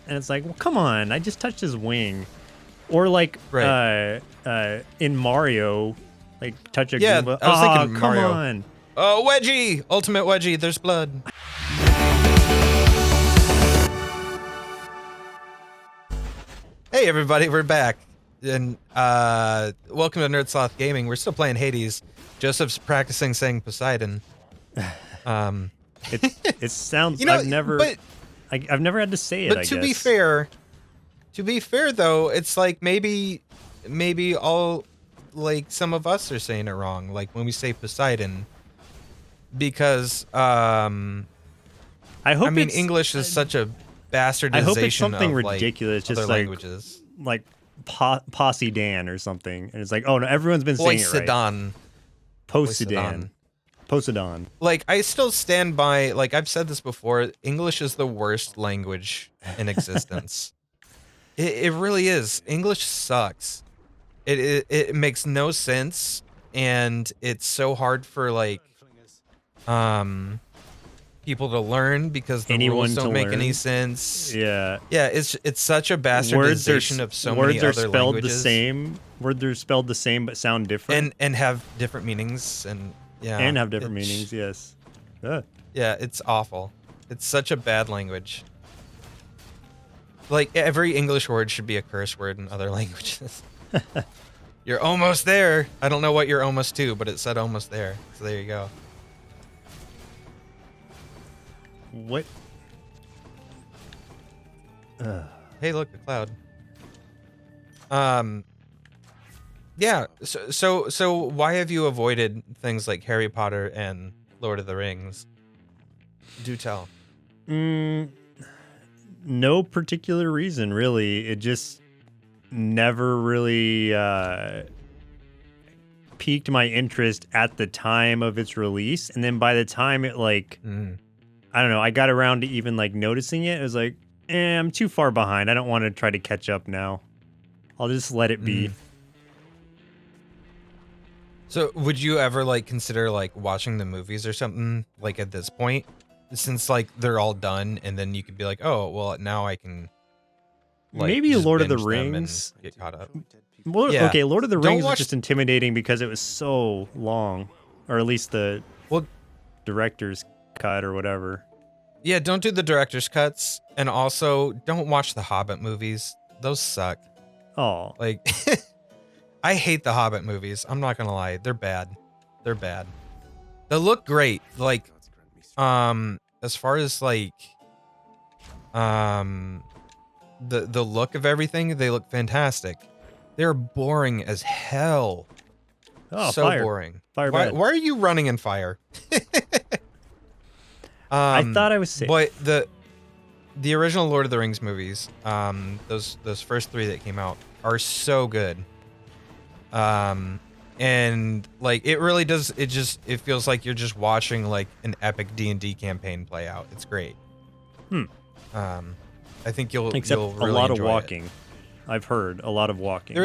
and it's like, well, come on, I just touched his wing. Or like in Mario, like touch a Goomba. I was thinking come Mario. on. Oh, Wedgie! Ultimate Wedgie, there's blood. Hey everybody, we're back. And welcome to Nerd Sloth Gaming. We're still playing Hades. Joseph's practicing saying Poseidon. It sounds, I've never had to say it, but I to guess. be fair though, it's like maybe all, like, some of us are saying it wrong, like when we say Poseidon, because I mean English is such a bastardization. I hope it's something of, ridiculous, like, just other like languages, like Posse Dan or something, and it's like, oh no, everyone's been saying it right. Poseidon. Like, I still stand by, like, I've said this before, English is the worst language in existence. It really is. English sucks. It makes no sense, and it's so hard for, like, people to learn because the rules don't make any sense. Yeah. Yeah, it's such a bastardization of so many other languages. Words are spelled the same but sound different. And have different meanings, and yeah. And have different meanings, yes. Yeah, it's awful. It's such a bad language. Like, every English word should be a curse word in other languages. You're almost there. I don't know what you're almost to, but it said almost there. So there you go. What? Hey, look, a cloud. Yeah, so why have you avoided things like Harry Potter and Lord of the Rings? Do tell. No particular reason, really. It just never really piqued my interest at the time of its release, and then by the time it, like, I don't know, I got around to even, like, noticing it, it was like, I'm too far behind. I don't want to try to catch up now. I'll just let it be. So would you ever, like, consider, like, watching the movies or something, like, at this point? Since, like, they're all done, and then you could be like, oh, well, now I can, like, maybe just Lord of the binge them and Rings. get caught up. Well, Yeah. okay, Lord of the Don't Rings was watch- just intimidating because it was so long, or at least the director's cut or whatever. Yeah, don't do the director's cuts, and also don't watch the Hobbit movies. Those suck. Oh, Like, I hate the Hobbit movies. I'm not gonna lie, they're bad. They're bad. They look great. Like, as far as, like, the look of everything, they look fantastic. They're boring as hell. oh, So fire. boring. Fire Why bad. are you running in fire? I thought I was safe. But the original Lord of the Rings movies, those first 3 that came out are so good. And, like, it really does, it feels like you're just watching, like, an epic D&D campaign play out. It's great. I think you'll really a lot of enjoy walking. it. I've heard a lot of walking. It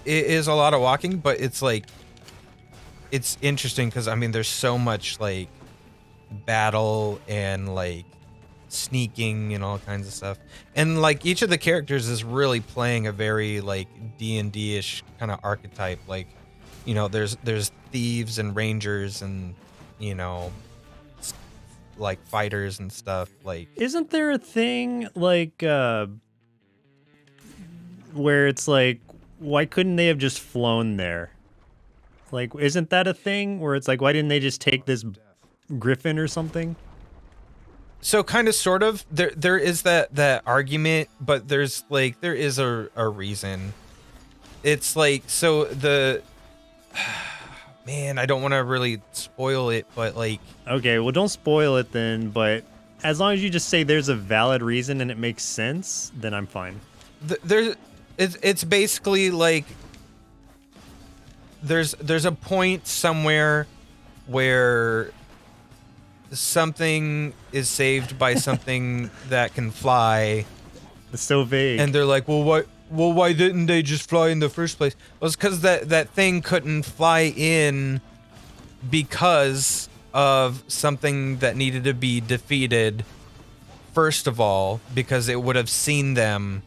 is a lot of walking, but it's, like, it's interesting because, I mean, there's so much, like, battle and, like, sneaking and all kinds of stuff, and, like, each of the characters is really playing a very, like, D&D-ish kind of archetype. Like, you know, there's thieves and rangers and, you know, like, fighters and stuff. Like, Isn't there a thing like where it's like, why couldn't they have just flown there? Like, isn't that a thing where it's like, why didn't they just take this griffin or something? so kind of sort of there is that argument, but there is a reason. It's like, so man, I don't want to really spoil it, but, like, Okay, well, don't spoil it then, but as long as you just say there's a valid reason and it makes sense, then I'm fine. it's basically like there's a point somewhere where something is saved by something that can fly, It's so vague. and they're like, well, why didn't they just fly in the first place? Well, it's because that thing couldn't fly in because of something that needed to be defeated first of all, because it would have seen them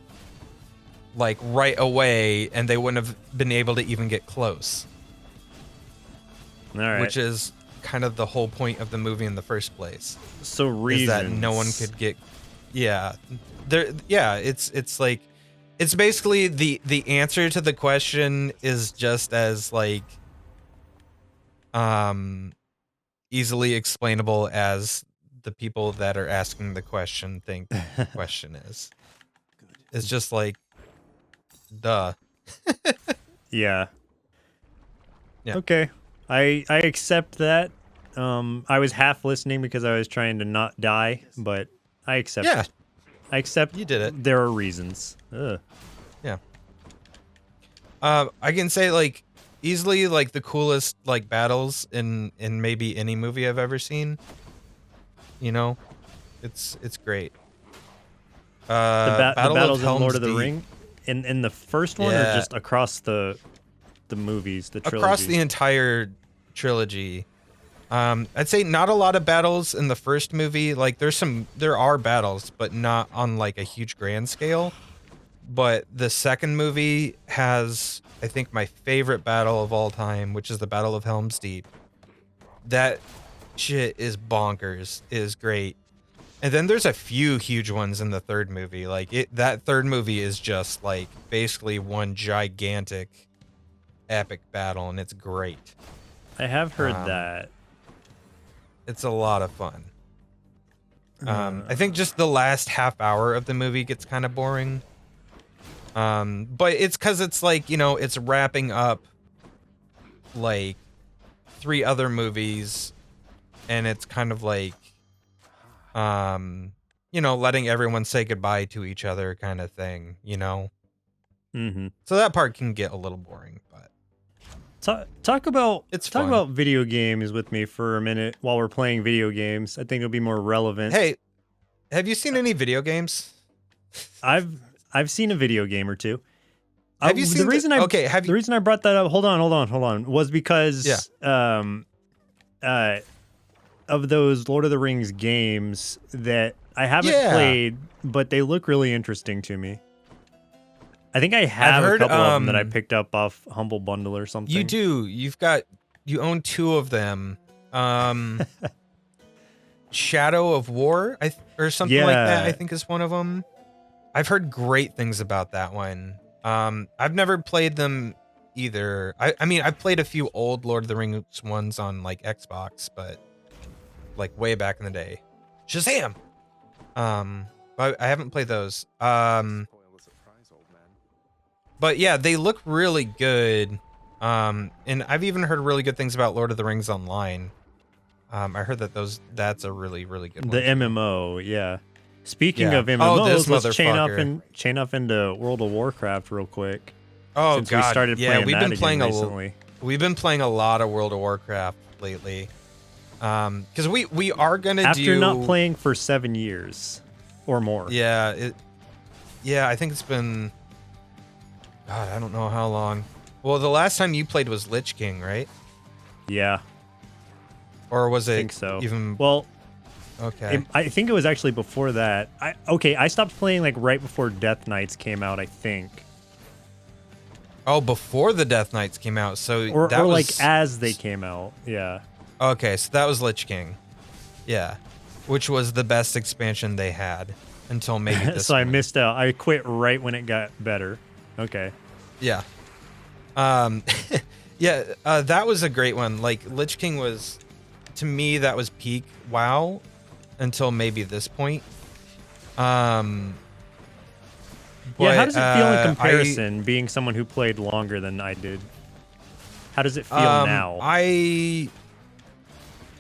like right away and they wouldn't have been able to even get close. All right. Which is kind of the whole point of the movie in the first place. So reasons. Is that no one could get it's like it's basically the answer to the question is just as like easily explainable as the people that are asking the question think the question is. It's just like duh. Yeah. Yeah. Okay. I accept that. I was half listening because I was trying to not die, but I accept Yeah. it. I accept You did it. There are reasons. Ugh. Yeah. I can say like easily like the coolest like battles in maybe any movie I've ever seen. You know, it's great. The battles in Lord of the Deep. Ring, in the first one, or just across the movies, the trilogy? Across the entire trilogy. I'd say not a lot of battles in the first movie. Like there are battles, but not on like a huge grand scale. But the second movie has, I think, my favorite battle of all time, which is the Battle of Helm's Deep. That shit is bonkers. It is great. And then there's a few huge ones in the third movie. Like that third movie is just like basically one gigantic epic battle, and it's great. I have heard that. It's a lot of fun. I think just the last half hour of the movie gets kind of boring. But it's because it's like, you know, it's wrapping up like 3 other movies, and it's kind of like, you know, letting everyone say goodbye to each other kind of thing, you know? Mm-hmm. So that part can get a little boring, but talk about fun. about video games with me for a minute while we're playing video games. I think it'll be more relevant. Hey, have you seen any video games? I've seen a video game or two. Have you seen the reason the reason I brought that up? Hold on. Was because of those Lord of the Rings games that I haven't played, but they look really interesting to me. I think I have a couple of them that I picked up off Humble Bundle or something. You do. You own 2 of them. Shadow of War, or something like that, I think is one of them. I've heard great things about that one. I've never played them either. I mean, I've played a few old Lord of the Rings ones on like Xbox, but like way back in the day. Shazam! But I haven't played those. But yeah, they look really good. And I've even heard really good things about Lord of the Rings Online. I heard that's a really, really good one. The MMO, yeah. Speaking of MMOs, let's chain up into World of Warcraft real quick. Oh, since God. we started playing we've that been playing recently. We've been playing a lot of World of Warcraft lately. Because we are going to After not playing for 7 years or more. Yeah, I think it's been... God, I don't know how long. Well, the last time you played was Lich King, right? Yeah. Or was it I think so. Even... Well... Okay. I think it was actually before that. I stopped playing like right before Death Knights came out, I think. Oh, before the Death Knights came out. So or was like as they came out. Yeah. Okay, so that was Lich King. Yeah. Which was the best expansion they had until maybe this So one. I missed out. I quit right when it got better. Okay. Yeah. That was a great one. Like Lich King was, to me, that was peak WoW until maybe this point. How does it feel in comparison, being someone who played longer than I did? How does it feel now?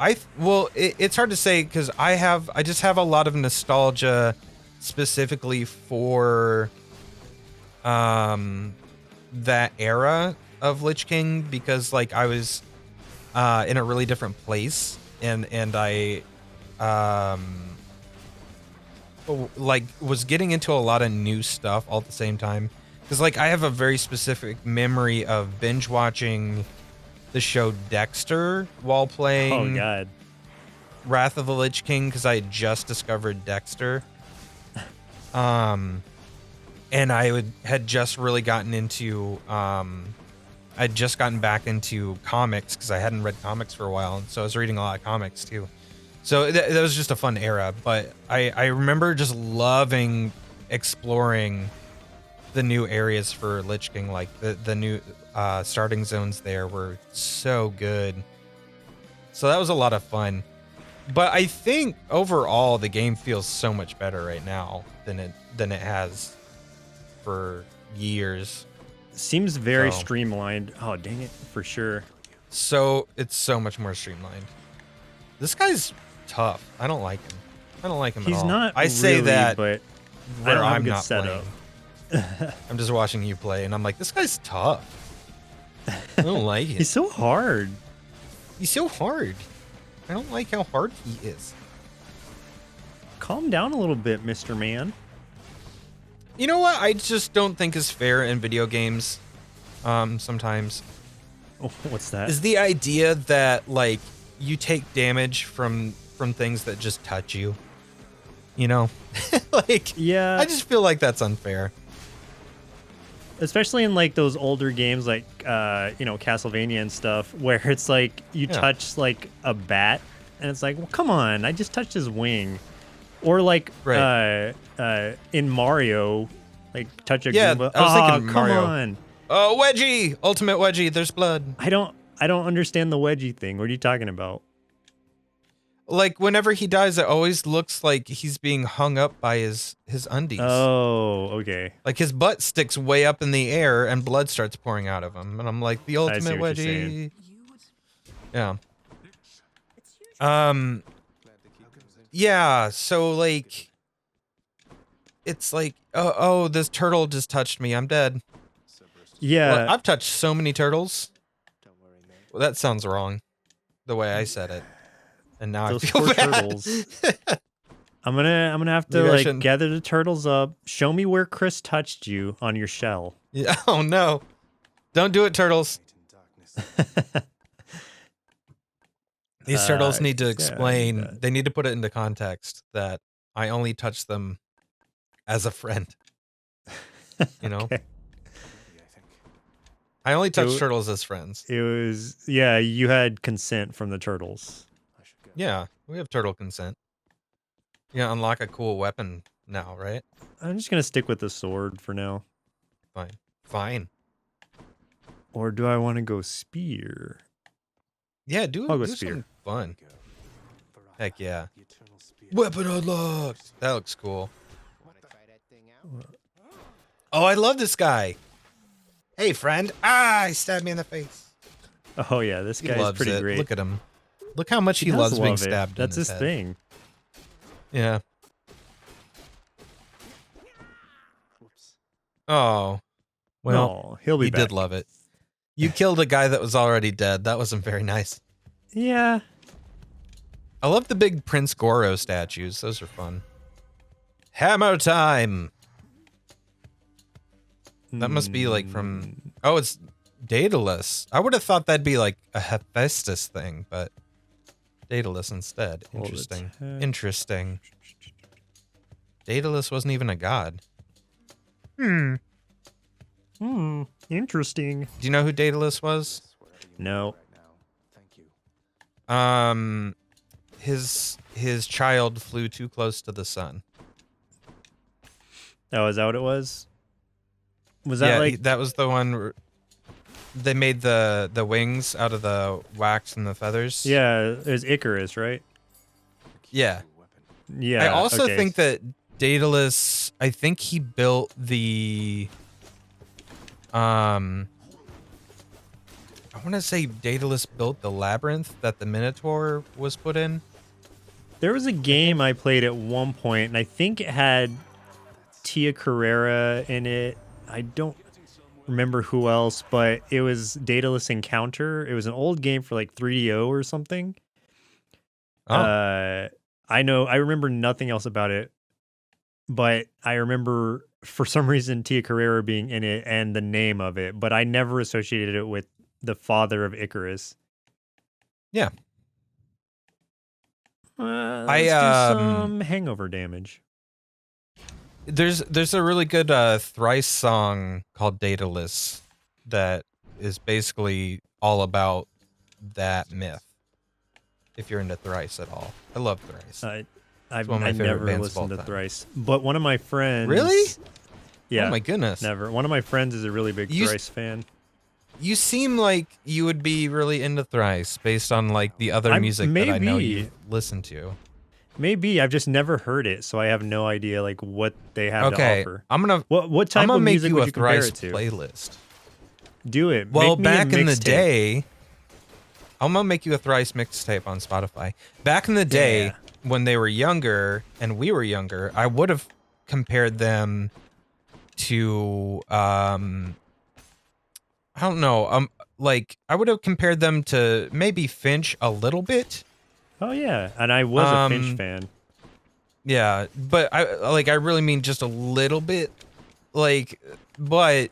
It's hard to say because I just have a lot of nostalgia specifically for that era of Lich King, because like I was in a really different place and I like was getting into a lot of new stuff all at the same time, because like I have a very specific memory of binge watching the show Dexter while playing Oh God. Wrath of the Lich King, because I had just discovered Dexter. And had just really gotten into I'd just gotten back into comics because I hadn't read comics for a while, and so I was reading a lot of comics too. So that was just a fun era. But I remember just loving exploring the new areas for Lich King. Like the new starting zones there were so good. So that was a lot of fun. But I think overall the game feels so much better right now than it has for years. Seems very So- streamlined. Oh, dang it, for sure. So it's so much more streamlined. This guy's tough. I don't like him. I don't like him at all. He's not. I say really, that but I where don't have a I'm good not setup. playing. I'm just watching you play, and I'm like, this guy's tough. I don't like it. He's so hard. He's so hard. I don't like how hard he is. Calm down a little bit, Mr. Man. You know what? I just don't think is fair in video games. Sometimes Oh, what's that? is the idea that like you take damage from things that just touch you. You know, like Yeah. I just feel like that's unfair. Especially in like those older games like Castlevania and stuff, where it's like you touch like a bat and it's like, well, come on, I just touched his wing. Or like in Mario, like touch a Goomba. I was thinking come Mario. on. Oh, wedgie, ultimate wedgie. There's blood. I don't understand the wedgie thing. What are you talking about? Like whenever he dies, it always looks like he's being hung up by his undies. Oh, okay. Like his butt sticks way up in the air and blood starts pouring out of him. And I'm like, the ultimate see what you're wedgie. saying. Yeah. Yeah, so like it's like, oh, this turtle just touched me. I'm dead. Yeah. Well, I've touched so many turtles. Well, that sounds wrong. The way I said it. And now Those I feel poor bad. turtles. I'm gonna have to Maybe I like shouldn't- gather the turtles up. Show me where Chris touched you on your shell. Yeah, oh no. Don't do it, turtles. These turtles need to explain. They need to put it into context that I only touch them as a friend. You know? Okay. I only touch So- turtles as friends. It was you had consent from the turtles. Yeah, we have turtle consent. You gotta unlock a cool weapon now, right? I'm just gonna stick with the sword for now. Fine. Or do I want to go spear? Yeah, I'll go do spear. something fun. Heck yeah. Weapon unlocked. That looks cool. Oh, I love this guy. Hey, friend. Ah, he stabbed me in the face. Oh yeah, this He guy's loves pretty it. great. Look at him. Look how much he does loves being love it. stabbed. That's in his head. thing. Yeah. Oh. Well, No, he'll be he back. did love it. You killed a guy that was already dead. That wasn't very nice. Yeah. I love the big Prince Goro statues. Those are fun. Hammer time. That must be like from... Oh, it's Daedalus. I would have thought that'd be like a Hephaestus thing, but Daedalus instead. Hold Interesting. it. Interesting. Daedalus wasn't even a god. Interesting. Do you know who Daedalus was? No. His child flew too close to the sun. Oh, is that what it was? Was that Yeah, like that was the one where they made the wings out of the wax and the feathers. Yeah, it was Icarus, right? Yeah. Yeah. I also okay. think that Daedalus, I think he built the I want to say Daedalus built the labyrinth that the Minotaur was put in. there was a game I played at one point, and I think it had Tia Carrera in it. I don't remember who else, but it was Daedalus Encounter. It was an old game for like 3DO or something. Oh. I remember nothing else about it, but I remember for some reason Tia Carrera being in it and the name of it, but I never associated it with the father of Icarus. Yeah. Let's do some hangover damage. There's a really good Thrice song called Daedalus that is basically all about that myth. If you're into Thrice at all, I love Thrice. I It's one of I my favorite never bands of all listened to time. Thrice, but one of my friends. Really? Yeah. Oh my goodness. Never. One of my friends is a really big You Thrice fan. you seem like you would be really into Thrice based on like the other music that I know you've listened to. Maybe I've just never heard it, so I have no idea like what they have to Okay, offer. I'm What type gonna of make music you would a you compare Thrice it to? playlist. Do it. Well, Make me a back in the mixtape. day, I'm gonna make you a Thrice mixtape on Spotify. Back in the day, Yeah. when they were younger and we were younger, I would have compared them to I don't know, like I would have compared them to maybe Finch a little bit. Oh yeah, and I was a Finch Um, fan. Yeah, but I really mean just a little bit. Like, but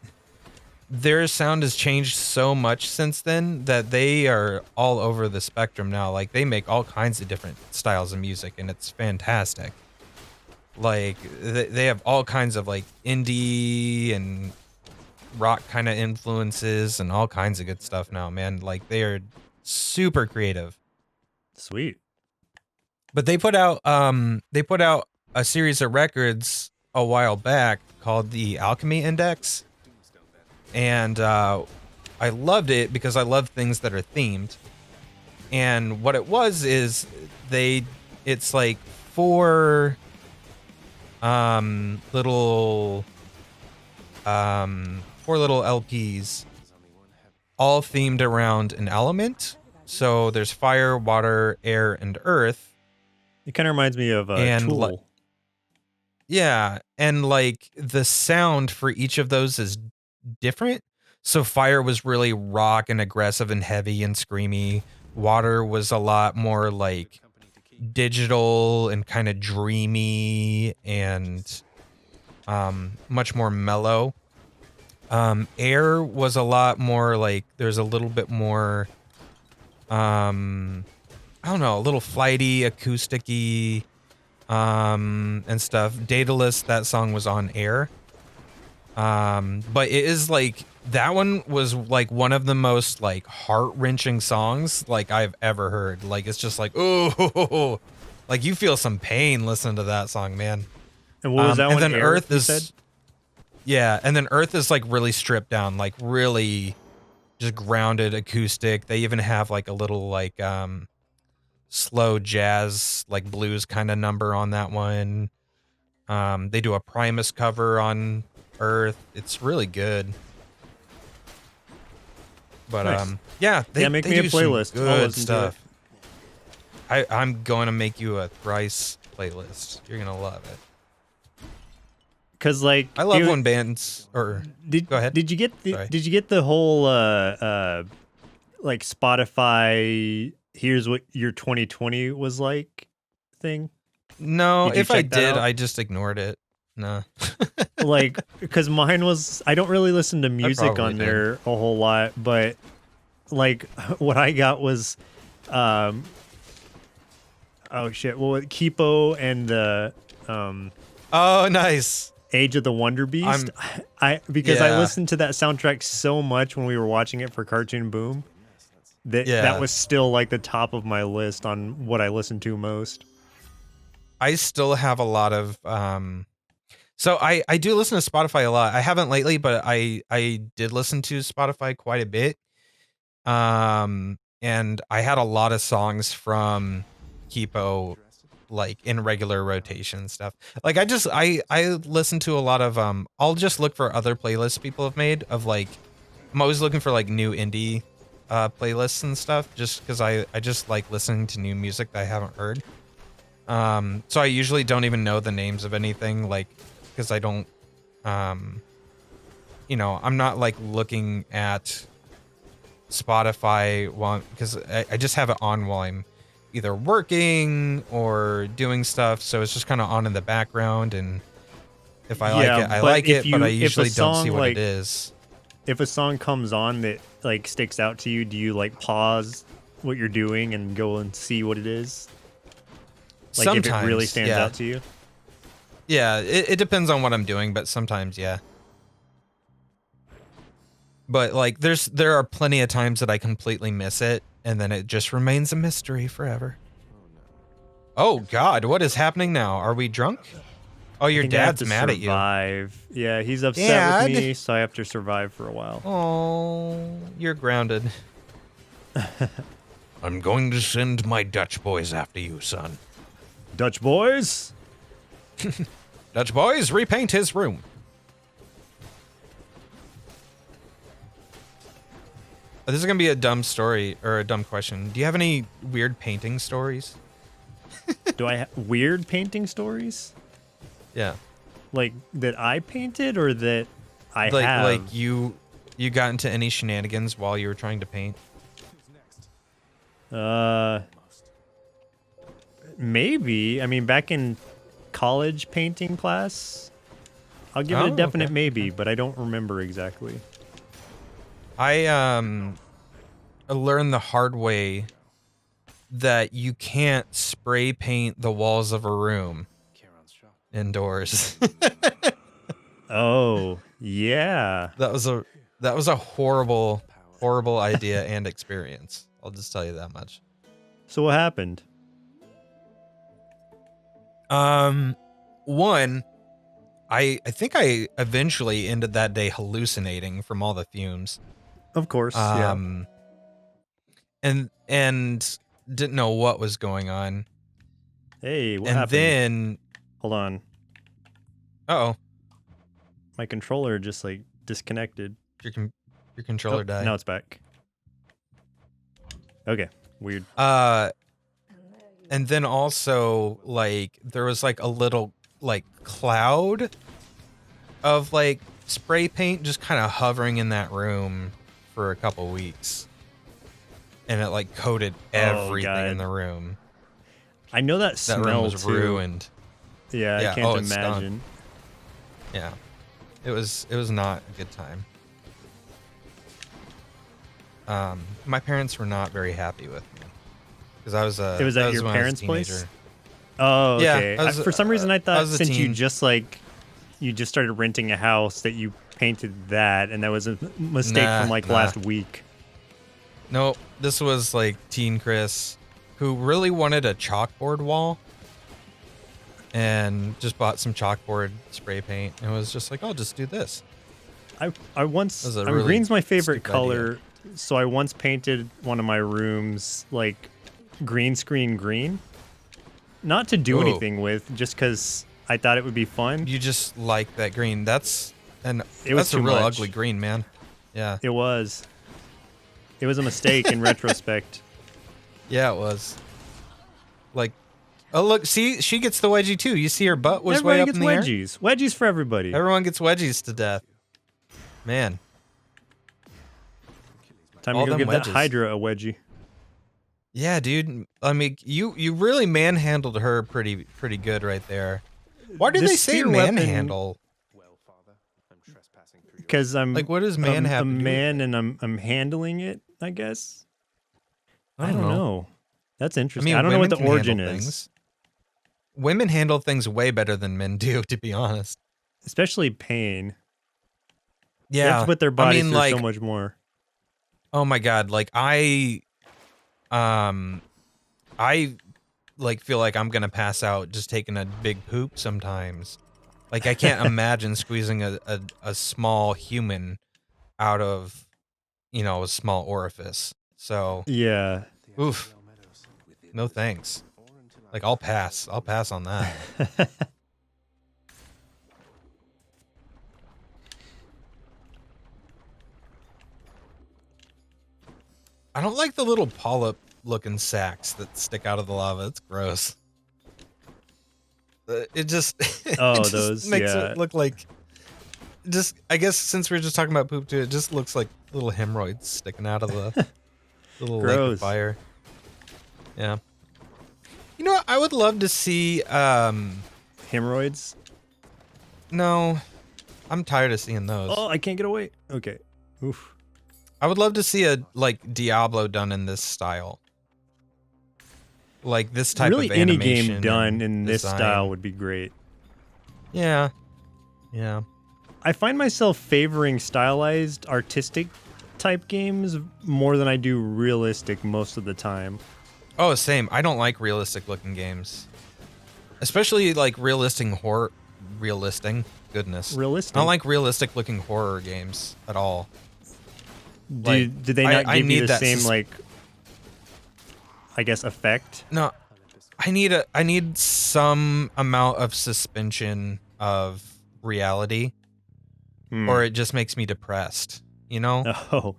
their sound has changed so much since then that they are all over the spectrum now. Like they make all kinds of different styles of music and it's fantastic. Like they have all kinds of like indie and rock kind of influences and all kinds of good stuff now, man. Like they are super creative. Sweet. But they put out a series of records a while back called the Alchemy Index. And I loved it because I love things that are themed. And what it was is it's like four little LPs all themed around an element. So there's fire, water, air, and earth. It kind of reminds me of And Tool. Yeah, and like the sound for each of those is different. So fire was really rock and aggressive and heavy and screamy. Water was a lot more like digital and kind of dreamy and much more mellow. Air was a lot more like there's a little bit more I don't know, a little flighty, acousticy and stuff. Daedalus, that song was on air. But it is like that one was like one of the most like heart-wrenching songs like I've ever heard. Like it's just like oh, like you feel some pain listening to that song, man. And what was that and one? then Air, Earth you is said? yeah, and then Earth is like really stripped down, like really just grounded acoustic. They even have like a little like slow jazz like blues kind of number on that one. They do a Primus cover on Earth. It's really good. But Nice. yeah, they make they me a do some playlist. I'll good listen to stuff. I'm going to make you a Thrice playlist. You're gonna love it. Cause like I love when bands or go ahead. Did you get Sorry. did you get the whole like Spotify here's what your 2020 was like thing? No, Did you if I check that did, out? I just ignored it. No. Like because mine was I don't really listen to music probably on there a whole lot, but like what I got was oh shit, well Kipo and the Oh, nice. Age of the Wonder Beast. I Yeah. listened to that soundtrack so much when we were watching it for Cartoon Boom that Yeah. that was still like the top of my list on what I listen to most. I still have a lot of so I do listen to Spotify a lot. I haven't lately, but I did listen to Spotify quite a bit. And I had a lot of songs from Kipo like in regular rotation and stuff. Like I listen to a lot of I'll just look for other playlists people have made of like I'm always looking for like new indie playlists and stuff just because I just like listening to new music that I haven't heard. So I usually don't even know the names of anything like because I don't you know, I'm not like looking at Spotify because I just have it on while I'm either working or doing stuff, so it's just kind of on in the background, and if I like it, I like it, but I usually don't see what it is. If a song comes on that like sticks out to you, do you like pause what you're doing and go and see what it is? Like if it really Sometimes, stands yeah. out to you? Yeah, it depends on what I'm doing, but sometimes, yeah. But like, there are plenty of times that I completely miss it, and then it just remains a mystery forever. Oh God, what is happening now? Are we drunk? Oh, your I think I have dad's to mad at you. survive. Yeah, he's upset with Dad? me, so I have to survive for a while. Oh, you're grounded. I'm going to send my Dutch boys after you, son. Dutch boys? Dutch boys, repaint his room. This is gonna be a dumb story or a dumb question. Do you have any weird painting stories? Do I have weird painting stories? Yeah. Like that I painted or that I like have? like you got into any shenanigans while you were trying to paint? Maybe. I mean, back in college painting class, I'll give it a definite okay. maybe, but I don't remember exactly. I learned the hard way that you can't spray paint the walls of a room indoors. Oh, yeah. That was a horrible idea and experience. I'll just tell you that much. So what happened? One, I think I eventually ended that day hallucinating from all the fumes. Of course, yeah. And didn't know what was going on. Hey, what and happened? then Hold on. Uh-oh. My controller just like disconnected. Your controller died. Now it's back. Okay, weird. And then also like there was like a little like cloud of like spray paint just kind of hovering in that room for a couple weeks. And it like coated everything in the room. I know that smell room was too. Ruined. Yeah, I can't imagine. Yeah. It was not a good time. My parents were not very happy with me because I was It was at your parents' place? Oh, Yeah, okay. For some reason I thought since you just started renting a house that you painted that, and that was a mistake from like last week. No, this was like teen Chris, who really wanted a chalkboard wall, and just bought some chalkboard spray paint, and was just like, "I'll just do this." Green's my favorite color, so I once painted one of my rooms like green screen green, not to do anything with, just because I thought it would be fun. You just like that green. That's a too real much. ugly green, man. Yeah. It was. It was a mistake in retrospect. Yeah, it was. Like, oh look, see, she gets the wedgie too. You see her butt was Everybody way up gets in the air. wedgies. Wedgies for everybody. Everyone gets wedgies to death. Man. Time to go give that Hydra a wedgie. Yeah, dude. I mean, you really manhandled her pretty good right there. Why do they say manhandle? Because I'm like, what does man have a to do man with it? and I'm handling it, I guess. I don't know. That's interesting. I mean, I don't know what the women can origin handle is. things. Women handle things way better than men do, to be honest. Especially pain. Yeah. They have to put their bodies through like, so much more. Oh my god, like I like feel like I'm gonna pass out just taking a big poop sometimes. Like I can't imagine squeezing a small human out of, you know, a small orifice. So yeah. Oof. No thanks. Like I'll pass on that. I don't like the little polyp looking sacks that stick out of the lava. It's gross. It just those makes it look like just, I guess since we're just talking about poop too, it just looks like little hemorrhoids sticking out of the little lake of fire. Yeah. You know what? I would love to see hemorrhoids? No. I'm tired of seeing those. Oh, I can't get away. Okay. Oof. I would love to see a like Diablo done in this style. Like this type really of animation. Any game done in this design. style would be great. Yeah. Yeah. I find myself favoring stylized, artistic type games more than I do realistic most of the time. Oh, same. I don't like realistic looking games. Especially like realistic. Goodness. I don't Realistic. like realistic looking horror games at all. Did they not I give you need the that same like, I guess, effect? No, I need some amount of suspension of reality, or it just makes me depressed. You know, Oh,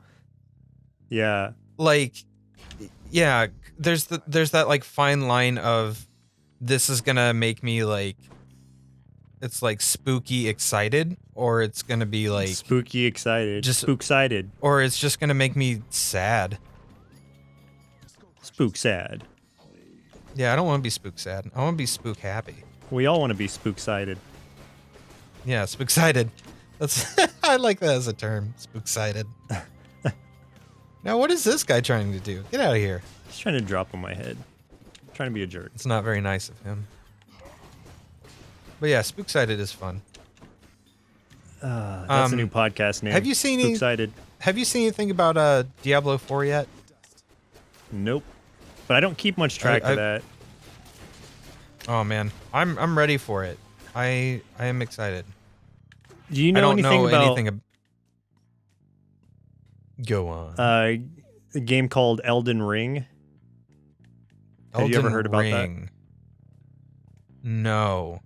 yeah. like, yeah, there's that like fine line of this is gonna make me like, it's like spooky excited, or it's gonna be like Spooky excited. just, Spook-sided. or it's just gonna make me sad. Spook sad. Yeah, I don't want to be spook sad. I want to be spook happy. We all want to be spook-sided. Yeah, spook excited. That's I like that as a term. Spook excited. Now, what is this guy trying to do? Get out of here. He's trying to drop on my head. Trying to be a jerk. It's not very nice of him. But yeah, spook excited is fun. That's a new podcast name. Have you seen Spook-sided? Have you seen anything about Diablo 4 yet? Nope. But I don't keep much track of that. Oh man, I'm ready for it. I am excited. Do you know anything about Go on. a game called Elden Ring? Have you ever heard about that? No.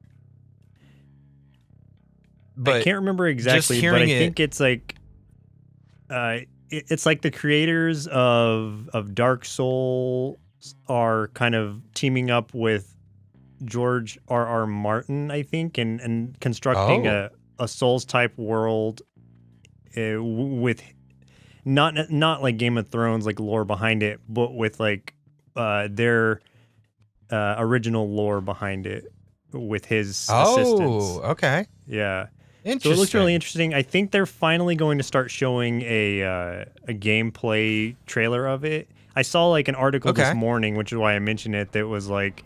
But I can't remember exactly, but I think it's like it's like the creators of Dark Souls are kind of teaming up with George R.R. Martin, I think, and constructing a Souls type world with not like Game of Thrones like lore behind it, but with like their original lore behind it with his assistance. Oh, okay. Yeah. Interesting. So it looks really interesting. I think they're finally going to start showing a gameplay trailer of it. I saw like an article this morning, which is why I mentioned it, that was like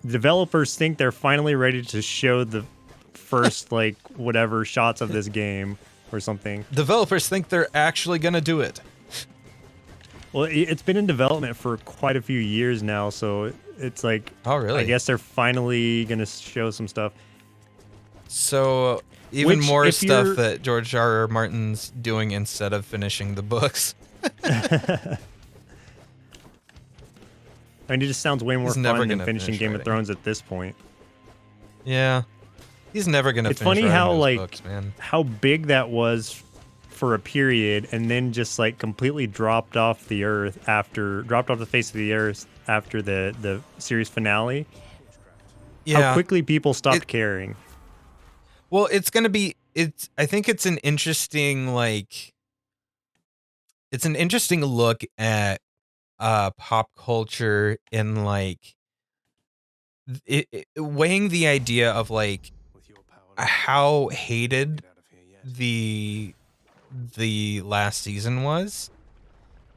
developers think they're finally ready to show the first like whatever shots of this game or something. Developers think they're actually going to do it. Well, it's been in development for quite a few years now, so it's like, oh really? I guess they're finally going to show some stuff. So even more stuff that George R.R. Martin's doing instead of finishing the books. I mean, it just sounds way more fun than finishing Game of Thrones at this point. Yeah, he's never gonna. It's funny how like books, man. How big that was for a period, and then just like completely dropped off the face of the earth after the series finale. Yeah, how quickly people stopped caring. Well, it's gonna be. I think it's an interesting like. It's an interesting look at pop culture in like weighing the idea of like how hated the last season was,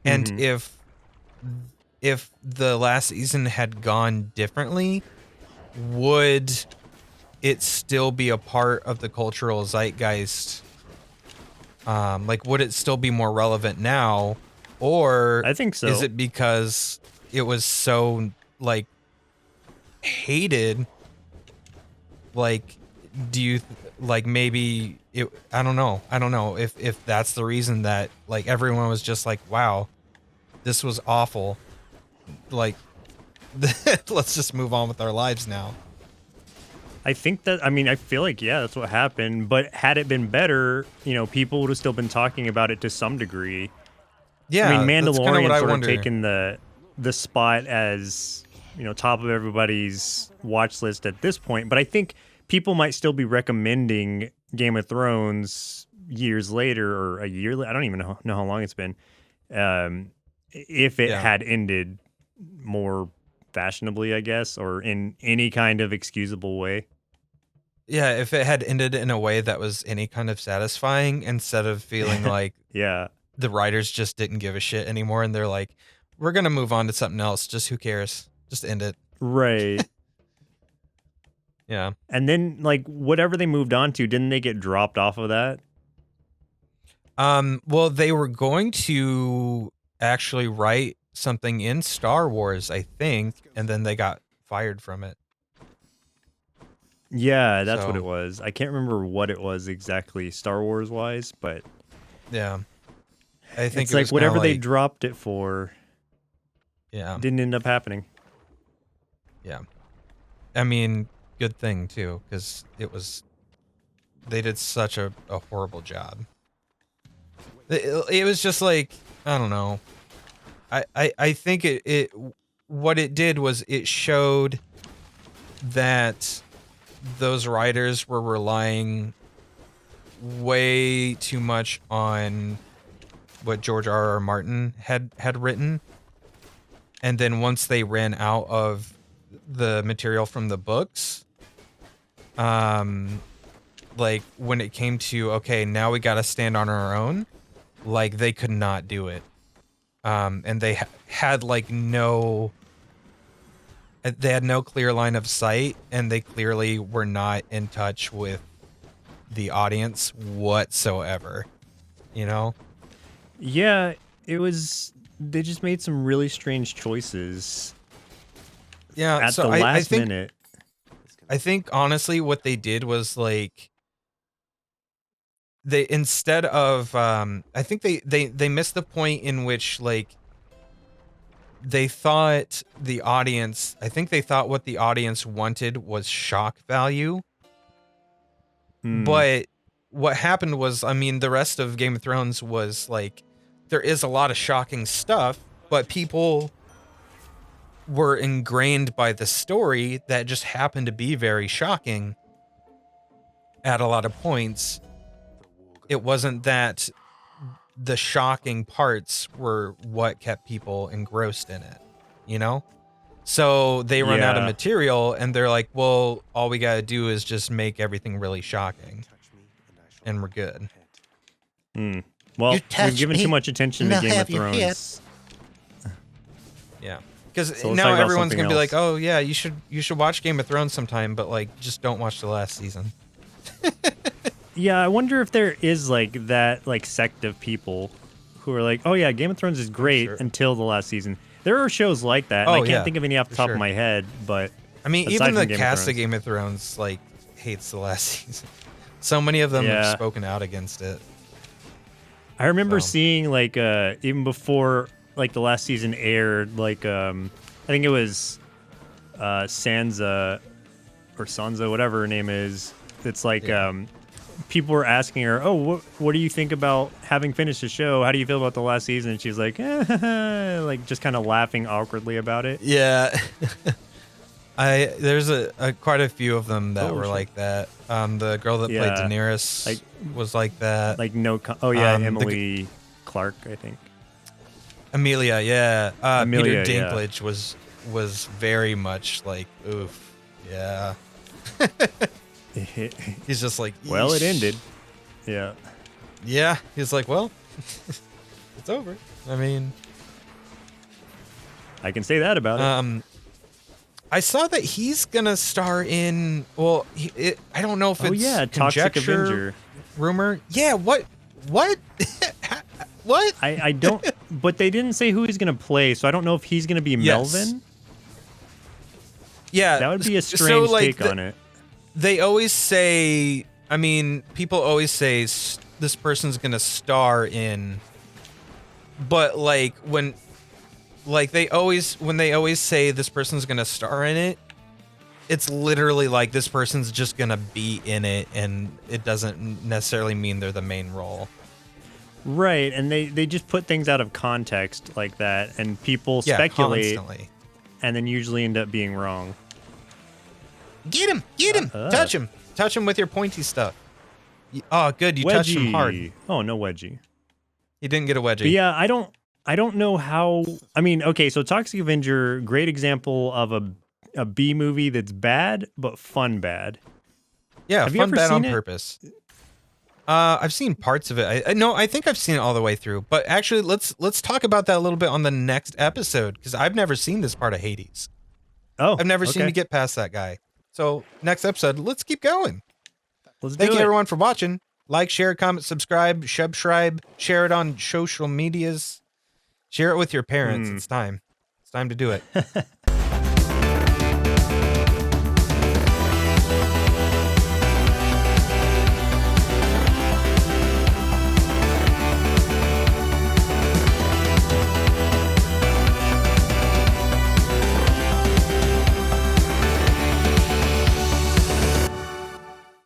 and if the last season had gone differently, would it still be a part of the cultural zeitgeist? Like, would it still be more relevant now? Or I think so. Is it because it was so like hated? Like, do you like maybe it? I don't know. I don't know if that's the reason that like everyone was just like, wow, this was awful. Like, let's just move on with our lives now. I think that, I mean, I feel like, yeah, that's what happened. But had it been better, you know, people would have still been talking about it to some degree. Yeah, I mean, Mandalorian sort of taken the spot as, you know, top of everybody's watch list at this point. But I think people might still be recommending Game of Thrones years later or a year later. I don't even know how long it's been. If it had ended more fashionably, I guess, or in any kind of excusable way. Yeah, if it had ended in a way that was any kind of satisfying, instead of feeling like the writers just didn't give a shit anymore and they're like, we're going to move on to something else. Just who cares? Just end it. Right. Yeah. And then like whatever they moved on to, didn't they get dropped off of that? Well, they were going to actually write something in Star Wars, I think, and then they got fired from it. Yeah, that's what So, it was. I can't remember what it was exactly Star Wars wise, but yeah. I think it's it like was whatever kinda they like, dropped it for yeah. didn't end up happening. Yeah. I mean, good thing too, because they did such a horrible job. It was just like, I don't know. I think what it did was it showed that those writers were relying way too much on what George R. R. Martin had written, and then once they ran out of the material from the books, like when it came to, okay, now we got to stand on our own, like they could not do it. And they had like they had no clear line of sight, and they clearly were not in touch with the audience whatsoever, you know? Yeah, it was. They just made some really strange choices Yeah, at so the I last think minute. I think honestly what they did was like they instead of I think they missed the point in which like they thought the audience, I think they thought what the audience wanted was shock value. Hmm. But what happened was, I mean, the rest of Game of Thrones was like, there is a lot of shocking stuff, but people were ingrained by the story that just happened to be very shocking at a lot of points. It wasn't that the shocking parts were what kept people engrossed in it, you know? So they run out of Yeah. material and they're like, well, all we got to do is just make everything really shocking and we're good. Hmm. Well, You touch we've given me, too much attention and to I'll Game of have you hit. Thrones. Yeah. Because So let's now talk about everyone's something going to be like, else. oh, yeah, you should watch Game of Thrones sometime, but like, just don't watch the last season. Yeah, I wonder if there is like that like sect of people who are like, oh yeah, Game of Thrones is great sure. until the last season. There are shows like that, and Oh, I can't yeah, think of any off the for top sure. of my head, but I mean, aside even the from Game of cast of Thrones. Game of Thrones, like, hates the last season. So many of them have Yeah. spoken out against it. I remember So. seeing like even before like the last season aired, like I think it was Sansa or Sansa, whatever her name is. It's like Yeah. people were asking her, "Oh, what do you think about having finished the show? How do you feel about the last season?" And she was like, like just kind of laughing awkwardly about it. Yeah. There's quite a few of them that Oh, were shit. like that. The girl that played Yeah. Daenerys Like- was like that. Like oh yeah, The Emily Clark, I think. Amelia, yeah. Amelia, Peter yeah. Dinklage was very much like, oof, yeah. He's just like, Well, it "Yeesh." ended. Yeah. Yeah, he's like, well, it's over. I mean, I can say that about it. I saw that he's gonna star in. Well, I don't know if Oh it's yeah, Toxic conjecture, Avenger. rumor. Yeah, what? What? I don't, but they didn't say who he's gonna play, so I don't know if he's gonna be Yes. Melvin. Yeah, That would be a so, strange like, take on it. They always say. I mean, people always say this person's gonna star in. But like when they always say this person's gonna star in it, it's literally like this person's just gonna be in it, and it doesn't necessarily mean they're the main role. Right, and they just put things out of context like that, and people Yeah, speculate, constantly. and then usually end up being wrong. Get him! Touch him with your pointy stuff. Oh, good, you touched him hard. Wedgie. Oh, no wedgie. He didn't get a wedgie. But yeah, I don't know how. I mean, okay, so Toxic Avenger, great example of a B movie that's bad but fun bad. Yeah, Have you fun ever bad on seen it? purpose. I've seen parts of it. I think I've seen it all the way through. But actually, let's talk about that a little bit on the next episode because I've never seen this part of Hades. Oh, I've never seen okay. me get past that guy. So next episode, let's keep going. Let's Thank do you it. everyone for watching. Like, share, comment, subscribe, subscribe, share it on social medias. Share it with your parents. It's time. It's time to do it.